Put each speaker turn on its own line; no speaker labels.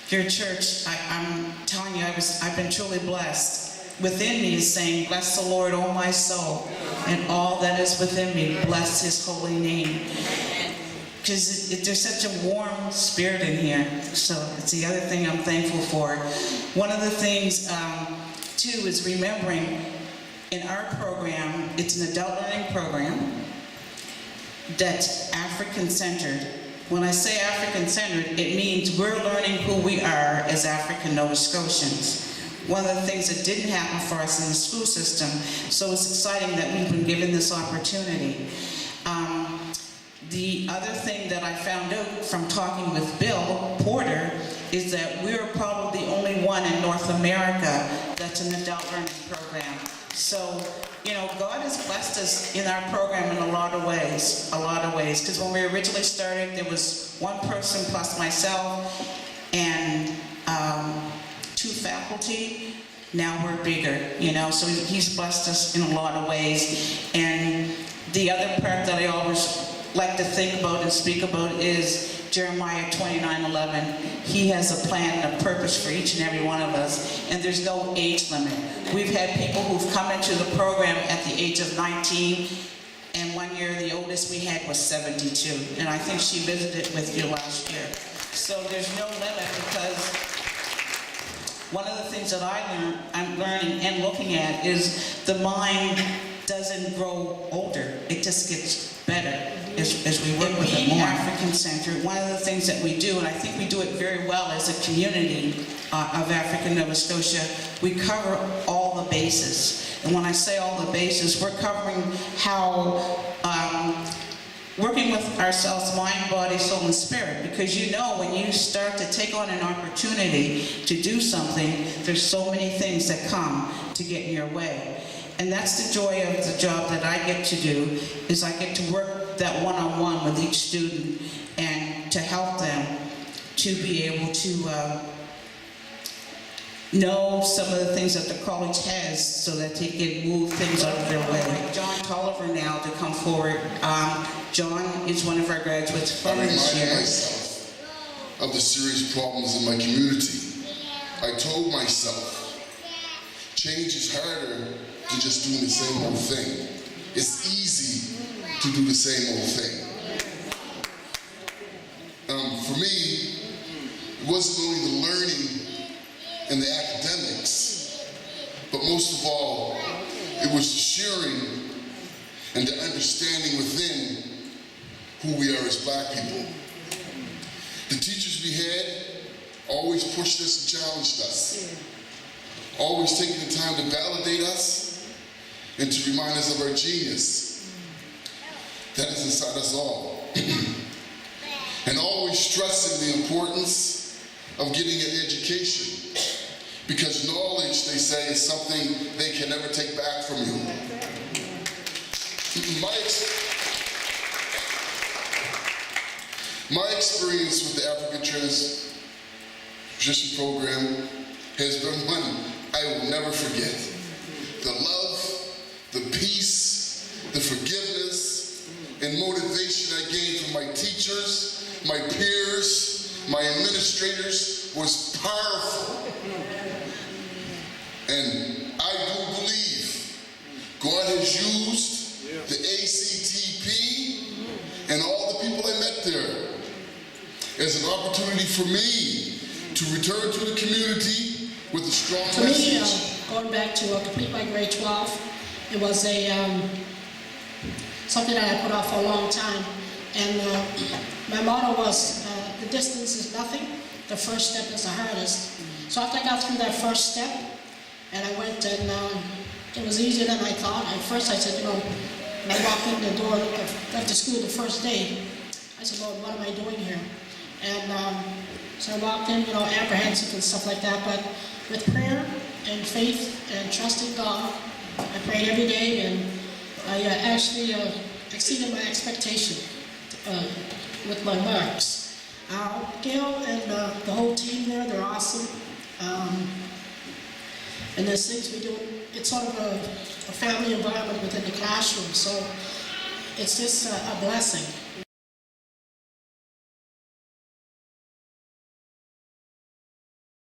your church, I'm telling you, I've been truly blessed. Within me is saying, bless the Lord, O my soul, and all that is within me, bless his holy name. Because there's such a warm spirit in here. So it's the other thing I'm thankful for. One of the things, too, is remembering in our program, it's an adult learning program that's African-centered. When I say African-centered, it means we're learning who we are as African Nova Scotians. One of the things that didn't happen for us in the school system, so it's exciting that we've been given this opportunity. The other thing that I found out from talking with Bill Porter is that we're probably the only one in North America that's an adult learning program. So, you know, God has blessed us in our program in a lot of ways, because when we originally started, there was one person plus myself and 2 faculty. Now we're bigger, you know, so he's blessed us in a lot of ways. And the other part that I always like to think about and speak about is Jeremiah 29:11. He has a plan and a purpose for each and every one of us, and there's no age limit. We've had people who've come into the program at the age of 19, and one year the oldest we had was 72, and I think she visited with you last year. So there's no limit, because one of the things that I'm learning and looking at is the mind doesn't grow older, it just gets better as we work with it more. African-centered, one of the things that we do, and I think we do it very well as a community of African Nova Scotia, we cover all the bases. And when I say all the bases, we're covering how working with ourselves, mind, body, soul, and spirit. Because you know, when you start to take on an opportunity to do something, there's so many things that come to get in your way. And that's the joy of the job that I get to do, is I get to work that one-on-one with each student and to help them to be able to know some of the things that the college has so that they can move things out of their way. John Tolliver now to come forward. John is one of our graduates from this year.
I reminded myself of the serious problems in my community. I told myself, change is harder than just doing the same old thing. It's easy to do the same old thing. For me, it wasn't only the learning and the academics, but most of all, it was the sharing and the understanding within who we are as Black people. The teachers we had always pushed us and challenged us, always taking the time to validate us and to remind us of our genius that is inside us all. And always stressing the importance of getting an education, because knowledge, they say, is something they can never take back from you. My experience with the African Transition Program has been one I will never forget. The love, the peace, the forgiveness, and motivation I gained from my teachers, my peers, my administrators was powerful. And I do believe God has used the ACTP and all the people I met there as an opportunity for me to return to the community with a strong message.
Me, going back to complete my grade 12, it was something that I put off for a long time. And my motto was, the distance is nothing, the first step is the hardest. So after I got through that first step, and I went and it was easier than I thought. At first I said, you know, when I walked in the door of the school the first day, I said, Lord, what am I doing here? And so I walked in, you know, apprehensive and stuff like that, but with prayer and faith and trusting God, I prayed every day, and I actually exceeded my expectation with my marks. Gail and the whole team there, they're awesome. And there's things we do, it's sort of a family environment within the classroom, so it's just a blessing.